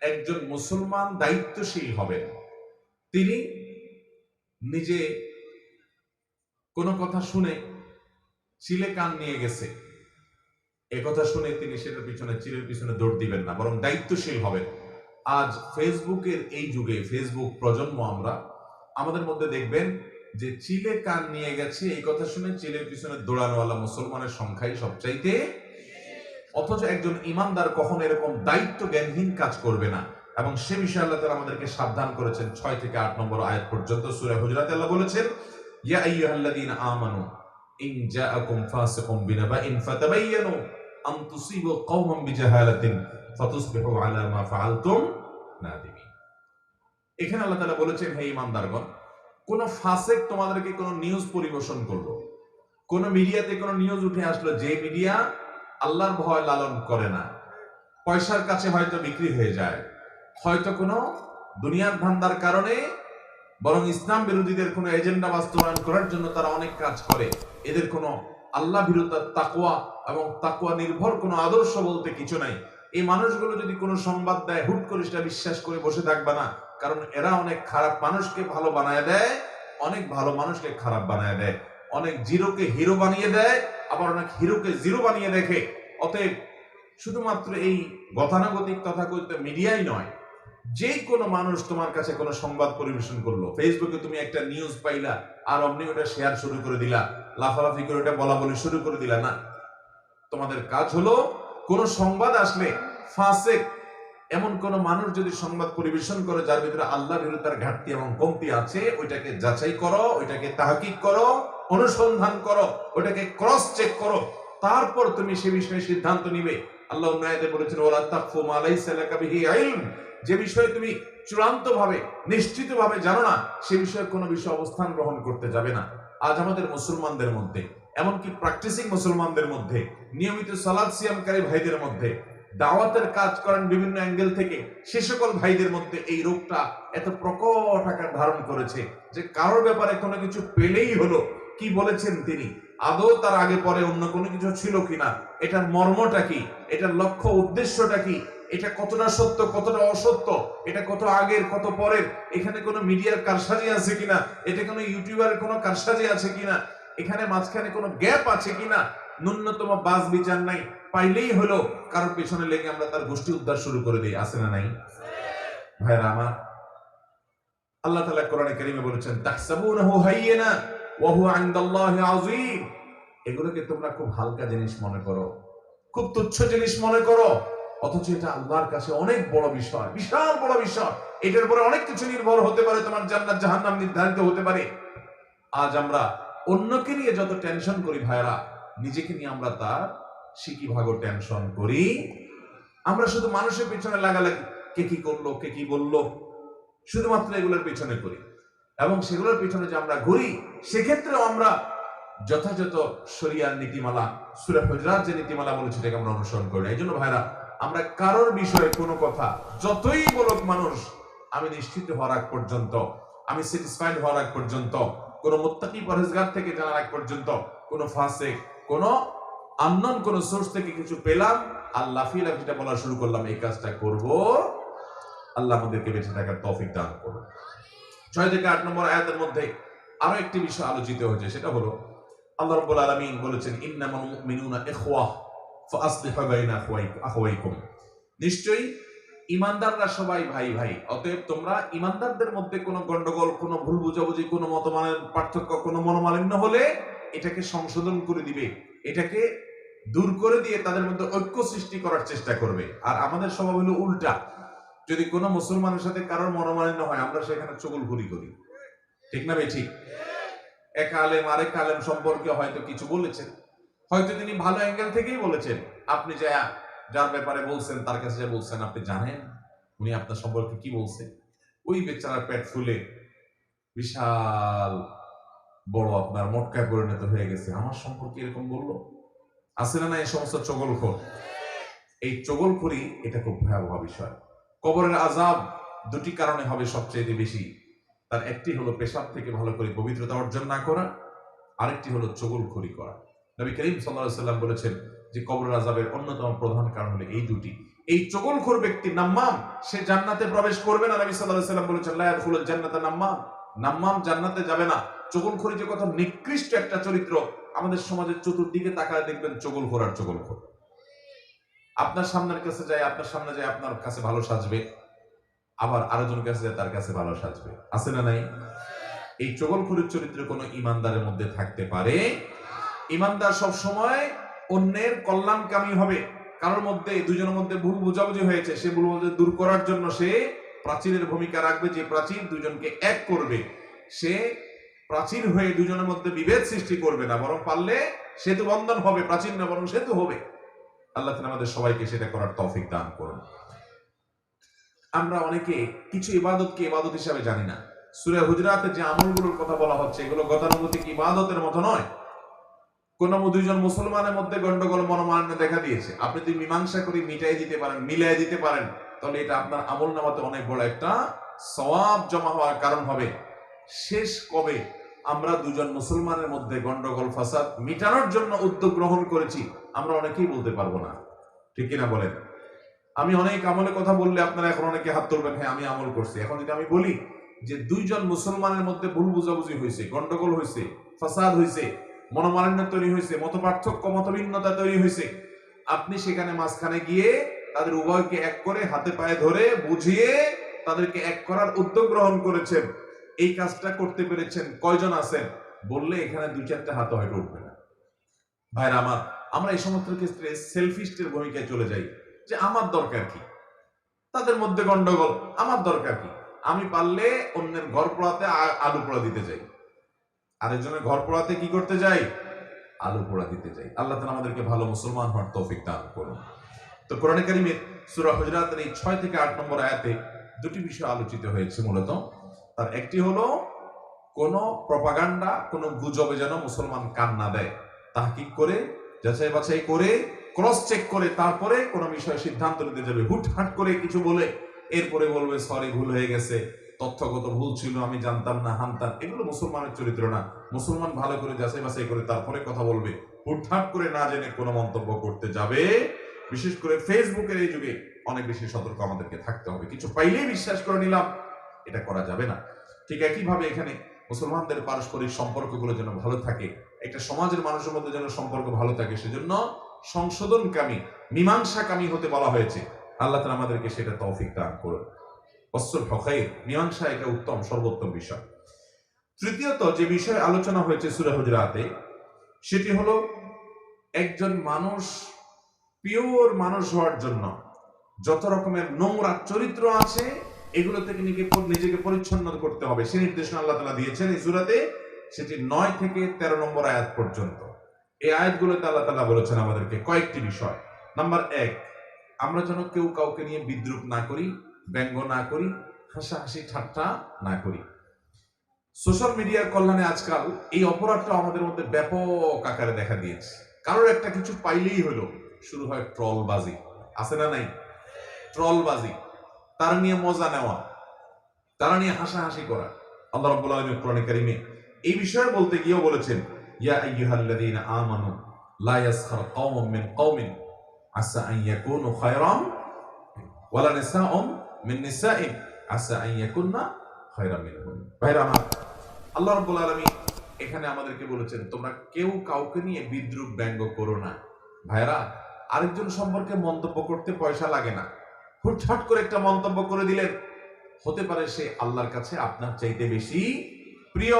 একজন মুসলমান দায়িত্বশীল হবেন। তিনি নিজে কোনো কথা শুনে চিলে কান নিয়ে গেছে, একথা শুনে তিনি সেটার পিছনে চিলের পিছনে দৌড় দিবেন না, বরং দায়িত্বশীল হবেন। আজ ফেসবুকের এই যুগে, ফেসবুক প্রজন্ম আমরা, আমাদের মধ্যে দেখবেন যে চিলে কান নিয়ে গেছে এই কথা শুনে চিলের পিছনে দৌড়ানোওয়ালা মুসলমানের সংখ্যাই সবচাইতে। অথচ একজন ইমানদার কখনো এরকম দায়িত্ব জ্ঞানহীন কাজ করবে না, এবং সে বিষয়ে আল্লাহ তাআলা আমাদেরকে সাবধান করেছেন। 6 থেকে 8 নম্বর আয়াত পর্যন্ত সূরা হুজুরাতে আল্লাহ বলেছেন, ইয়া আইয়ুহাল্লাযীনা আমানু ইন জাআকুম ফাসিকুম বিনাবাইন ফাতাবায়ানু আন তুসিবু কওমান বিজাহালাতিন ফাতুসবিহু আলা মা ফাআলতুম নাদিমিন। এখানে আল্লাহ তাআলা বলেছেন, হে ইমানদারগণ, কোন ফাসিক তোমাদেরকে কোন নিউজ পরিবেশন করলো, কোন মিডিয়াতে কোন নিউজ উঠে আসলো, যে মিডিয়া আল্লাহর ভয় লালন করে না, পয়সার কাছে হয়তো বিক্রি হয়ে যায়, হয়তো কোনো দুনিয়ার ধান্দার কারণে, বরং ইসলাম বিরোধীদের কোনো এজেন্ডা বাস্তবায়ন করার জন্য তারা অনেক কাজ করে, এদের কোনো আল্লাহ বিরুদ্ধে তাকওয়া এবং তাকওয়া নির্ভর কোনো আদর্শ বলতে কিছু নাই। এই মানুষগুলো যদি কোনো সংবাদ দেয়, হুট করে সেটা বিশ্বাস করে বসে থাকবে না, কারণ এরা অনেক খারাপ মানুষকে ভালো বানায় দেয়, অনেক ভালো মানুষকে খারাপ বানায় দেয়, অনেক জিরোকে হিরো বানিয়ে দেয়, আবার অনেক হিরোকে জিরো বানিয়ে দেখে। অতএব শুধুমাত্র এই গতানুগতিক তথাকথিত মিডিয়াই নয়, যে কোনো মানুষ তোমার কাছে কোনো সংবাদ পরিবেশন করলো, ফেসবুকে তুমি একটা নিউজ পাইলা আর অমনি ওটা শেয়ার শুরু করে দিলা, লাফালাফি করে ওটা বলা বলি শুরু করে দিলা, না। তোমাদের কাজ হলো কোন সংবাদ আসলে ফাসিক এমন কোন মানুষ যদি সংবাদ পরিবেশন করে যার ভিতরে আল্লাহ বিরুদ্ধে ঘাটতি এবং কমতি আছে, ওইটাকে যাচাই করো, ওইটাকে তাহকিক করো, অনুসন্ধান করো, ওইটাকে ক্রস চেক করো, তারপর তুমি সে বিষয়ে সিদ্ধান্ত নিবে। আল্লাহ অন্য আয়াতে বলেছেন, ওয়ালা তাকফু মা লাইসা লাকা বিহি ইলম, যে বিষয়ে তুমি চূড়ান্তভাবে নিশ্চিতভাবে জানো না, সে বিষয়ে কোনো বিষয়ে অবস্থান গ্রহণ করতে যাবে না। আজ আমাদের মুসলমানদের মধ্যে, এমনকি প্র্যাকটিসিং মুসলমানদের মধ্যে, নিয়মিত সালাত সিয়ামকারী ভাইদের মধ্যে, দাওয়াতের কাজ করেন বিভিন্ন অ্যাঙ্গেল থেকে, সে সকল ভাইদের মধ্যে এই রোগটা এত প্রকট আকার ধারণ করেছে যে কারোর ব্যাপারে কোনো কিছু পেলেই হলো, কি বলেছেন তিনি, আদৌ তার আগে পরে অন্য কোনো কিছু ছিল কিনা, এটার মর্মটা কি, এটার লক্ষ্য উদ্দেশ্যটা কি, এটা কতটা সত্য কতটা অসত্য, এটা কত আগের কত পরের, এখানে কোনো মিডিয়ার কারসাজি আছে কিনা, এটা কোনো ইউটিউবারের কোনো কারসাজি আছে কিনা, এখানে মাঝখানে কোনো গ্যাপ আছে কিনা, ন্যূনতম বাস বিচার নাই, পাইলেই হলো কারোর পেছনে লেগে আমরা তার গোষ্ঠী উদ্ধার শুরু করে দিই, আছে না নাই? ভাইরা আমার, আল্লাহ তাআলা কোরআনে কারীমে বলেছেন, তাহসাবুনাহু হাইয়িনা ওয়া হুয়া ইনদাল্লাহি আযীম, এগুলোকে তোমরা খুব হালকা জিনিস মনে করো, খুব তুচ্ছ জিনিস মনে করো, অথচ এটা আল্লাহর কাছে অনেক বড় বিষয়, বিশাল বড় বিষয়। এটার উপরে অনেক কিছু নির্ভর হতে পারে, তোমার জান্নাত জাহান্নাম নির্ধারিত হতে পারে। আজ আমরা অন্যকে নিয়ে যত টেনশন করি ভাইরা, নিজেকে নিয়ে আমরা তার সিকি ভাগও টেনশন করি। আমরা শুধু মানুষের পিছনে লাগালাগি, কে কি করলো, কে কি বললো, শুধুমাত্র এগুলোর পিছনে করি, এবং সেগুলোর পিছনে যে আমরা ঘুরি, সেক্ষেত্রেও আমরা যথাযথ শরিয়ার নীতিমালা, সূরা হুজুরাত যে নীতিমালা বলেছে সেটাকে আমরা অনুসরণ করি না। এই জন্য ভাইরা, আমরা কারোর বিষয়ে কোনো কথা যতই বলুক মানুষ, আমি নিশ্চিত হওয়ার আগ পর্যন্ত, আমি স্যাটিসফাইড হওয়ার আগ পর্যন্ত, কোন মুত্তাকি পরহেজগার থেকে জানার আগ পর্যন্ত, কোন ফাসিক, কোন আননোন কোন সোর্স থেকে কিছু পেলাম, আল্লাহ ফিলা যেটা বলা শুরু করলাম, এই কাজটা করব, আল্লাহ আমাদেরকে বেঁচে থাকার তৌফিক দান করুন। 6 থেকে 8 নম্বর আয়াতের মধ্যে আরো একটি বিষয় আলোচিত হয়েছে, সেটা হলো আল্লাহ রাব্বুল আলামিন বলেছেন, ইন্নামাল মুমিনুনা ইখওয়া ফাআসলিহু বাইনা আখওয়াইকুম, নিশ্চয়ই ইমানদাররা সবাই ভাই ভাই, অতএব তোমরা ইমানদারদের মধ্যে কোনো গন্ডগোল, কোনো ভুল বুঝাবুঝি, কোনো মতমানের পার্থক্য, কোনো মনোমালিন্য হলে এটাকে সংশোধন করে দিবে, এটাকে দূর করে দিয়ে তাদের মধ্যে ঐক্য সৃষ্টি করার চেষ্টা করবে। আর আমাদের স্বভাব হলো উল্টা, যদি কোনো মুসলমানের সাথে কারোর মনোমালিন্য হয়, আমরা সেখানে চুগলখড়ি করি, ঠিক না ভাই? ঠিক। এক আলেম আরেক আলেম সম্পর্কে হয়তো কিছু বলেছেন, হয়তো তিনি ভালো অ্যাঙ্গেল থেকেই বলেছেন, আপনি যার ব্যাপারে বলছেন, তার কাছে যা বলছেন, আপনি জানেন উনি আপনার সম্পর্কে কি বলছেন? ওই বেচারার পেট ফুলে বিশাল বড় আপনার মটকায় পরিণত হয়ে গেছে, আমার সম্পর্কে এরকম বললো। আছে না এই সমস্ত চগলখোর? এই চগলখড়ি, এটা খুব ভয়াবহ বিষয়। কবরের আযাব দুটি কারণে হবে সবচেয়ে বেশি। তার একটি হলো পেশাব থেকে ভালো করে পবিত্রতা অর্জন না করা, আরেকটি হলো চগলখড়ি করা। নবী করিম সাল্লাল্লাহু আলাইহি ওয়াসাল্লাম বলেছেন যে কবরের আযাবের অন্যতম প্রধান কারণ হলো এই দুটি। এই চগলখোর ব্যক্তি নাম্মাম, সে জান্নাতে প্রবেশ করবে না। নবী সাল্লাল্লাহু আলাইহি ওয়াসাল্লাম বলেছেন লা ইয়াদখুলুল জান্নাতা নাম্মাম, নাম্মাম জান্নাতে যাবে না। চগলখোরি যে কত নিকৃষ্ট একটা চরিত্র, আমাদের সমাজের চতুর্দিকে তাকায় দেখবেন চগলখোর আর চগলখোর। আপনার সামনের কাছে যায়, আপনার সামনে যায় আপনার কাছে ভালো সাজবে, আবার আরেকজন কাছে যায় তার কাছে ভালো সাজবে, আছে না নাই? এই চগলখোরের চরিত্র কোন ইমানদারের মধ্যে থাকতে পারে? ইমানদার সব সময় অন্যের কল্যাণকামী হবে। কারোর মধ্যে, দুজনের মধ্যে ভুল বুঝাবুঝি হয়েছে, সে ভুল বুঝাবুঝি দূর করার জন্য সে প্রাচীরের ভূমিকা রাখবে, যে প্রাচীর দুজনকে এক করবে। সে প্রাচীর হয়ে দুজনের মধ্যে বিভেদ সৃষ্টি করবে না, বরং পারলে সেতু বন্ধন হবে, প্রাচীর না বরং সেতু হবে। আল্লাহ তাআলা আমাদের সবাইকে সেটা করার তৌফিক দান করুন। আমরা অনেকে কিছু ইবাদতকে ইবাদত হিসাবে জানি না। সূরা হুজুরাতে যে আমলগুলোর কথা বলা হচ্ছে, এগুলো গতানুগতিক ইবাদতের মতো নয়। কোন দুইজন মুসলমানের মধ্যে গন্ডগোল মনোমালিন্য দেখা দিয়েছে, আপনি যদি মীমাংসা করে মিটাই দিতে পারেন, মিলাই দিতে পারেন, তাহলে এটা আপনার আমল নামাতে অনেক বড় একটা সওয়াব জমা হওয়ার কারণ হবে। শেষ কবে আমরা দুজন মুসলমানের মধ্যে গন্ডগোল ফাসাদ মিটানোর জন্য উদ্যোগ গ্রহণ করেছি, আমরা অনেকেই বলতে পারবো না, ঠিক কিনা বলেন? আমি অনেক আমলের কথা বললে আপনারা এখন অনেকে হাত তুলবেন, হ্যাঁ আমি আমল করছি। এখন যদি আমি বলি যে দুইজন মুসলমানের মধ্যে ভুল বুঝাবুঝি হয়েছে, গন্ডগোল হয়েছে, ফাসাদ হয়েছে, মনোমালিন্য তৈরি হয়েছে, মত পার্থক্য, মতভিন্নতা তৈরি হয়েছে, আপনি সেখানে মাঝখানে গিয়ে তাদের উভয়কে এক করে হাতে পায়ে ধরে বুঝিয়ে তাদেরকে এক করার উদ্যোগ গ্রহণ করেছেন। এই কাজটা করতে পেরেছেন কয়জন আছেন? বললে এখানে দুই চারটা হাত হয়তো উঠবে না। ভাইরা আমার, আমরা এই সমস্ত ক্ষেত্রে সেলফিস্টের ভূমিকায় চলে যাই, যে আমার দরকার কি, তাদের মধ্যে গন্ডগোল, আমার দরকার কি, আমি পারলে অন্যের ঘর পোড়াতে আলু পোড়া দিতে যাই, আরেকজনের ঘর পোড়াতে কি করতে যাই? আলু পোড়া দিতে যাই। আল্লাহ তাআলা আমাদেরকে ভালো মুসলমান হওয়ার তৌফিক দান করুন। তো কোরআনে কারীমের সূরা হুজুরাতের এই 6 থেকে 8 নম্বর আয়াতে দুটি বিষয় আলোচিত হয়েছে মূলত। তার একটি হলো কোন প্রপাগান্ডা, কোন গুজবে যেন মুসলমান কান না দেয়, তাহকিক করে, যাচাই বাছাই করে, ক্রস চেক করে তারপরে কোন বিষয়ে সিদ্ধান্ত নিতে যাবে। হুটহাট করে কিছু বলে এরপরে বলবে সরি, ভুল হয়ে গেছে, তথ্যগত ভুল ছিল, আমি জানতাম না, হানতাম, এগুলো মুসলমানের চরিত্র না। মুসলমান ভালো করে যাচাই বাছাই করে তারপরে কথা বলবে। হুটহাট করে না জেনে কোনো মন্তব্য করতে যাবে, বিশেষ করে ফেসবুকের এই যুগে অনেক বেশি সতর্ক আমাদেরকে থাকতে হবে। কিছু পাইলেই বিশ্বাস করে নিলাম, এটা করা যাবে না। ঠিক একইভাবে এখানে মুসলমানদের পারস্পরিক সম্পর্কগুলো যেন ভালো থাকে, একটা সমাজের মানুষের মধ্যে যেন সম্পর্ক ভালো থাকে, সেজন্য সংশোধনকামী, মীমাংসাকামী হতে বলা হয়েছে। আল্লাহ তাআলা আমাদেরকে সেটা তৌফিক দান করুন। ওয়াসলহু খায়র, মীমাংসা এটা উত্তম, সর্বোত্তম বিষয়। তৃতীয়ত যে বিষয় আলোচনা হয়েছে সূরা হুজুরাতে, সেটি হলো একজন মানুষ পিওর মানুষ হওয়ার জন্য যত রকমের নোংরা চরিত্র আছে এগুলো থেকে নিজেকে পরিচ্ছন্ন করতে হবে। সে নির্দেশনা আল্লাহ তাআলা দিয়েছেন এই সূরাতে, সেটি 9 থেকে 13 নম্বর আয়াত পর্যন্ত। এই আয়াতগুলোতে আল্লাহ তাআলা বলেছেন আমাদেরকে কয়েকটি বিষয়। নাম্বার 1, আমরা যেন কেউ কাউকে নিয়ে বিদ্রুপ না করি, ব্যঙ্গ না করি, হাসাহাসি ঠাট্টা না করি। সোশ্যাল মিডিয়ার কল্যাণে আজকাল এই অপরাধটা আমাদের মধ্যে ব্যাপক আকারে দেখা দিয়েছে। কারোর একটা কিছু পাইলেই হলো শুরু হয় ট্রলবাজি, আছে না নাই? ট্রলবাজি, তারা নিয়ে মজা নেওয়া, তারা নিয়ে হাসাহাসি করা। আল্লাহ রাব্বুল আলামিন কোরআনে কারীমে এই বিষয়ে বলতে গিয়েও বলেছেন, ইয়া আইয়ুহাল্লাযীনা আমানু লা ইয়াসখার কওমুম মিন কওমিন আসা আন ইয়াকুনু খায়রাম ওয়ালা নিসাউম মিন নিসাইন আসা আন ইয়াকুননা খায়রাম মিনহুম। ভাইরা আমার, আল্লাহ রাব্বুল আলামিন এখানে আমাদেরকে বলেছেন তোমরা কেউ কাউকে নিয়ে বিদ্রূপ ব্যঙ্গ করো না। ভাইরা, আরেকজন সম্পর্কে মন্তব্য করতে পয়সা লাগে না। হুটহাট করে একটা মন্তব্য করে দিলেন, হতে পারে সে আল্লাহর কাছে আপনার চাইতে বেশি প্রিয়।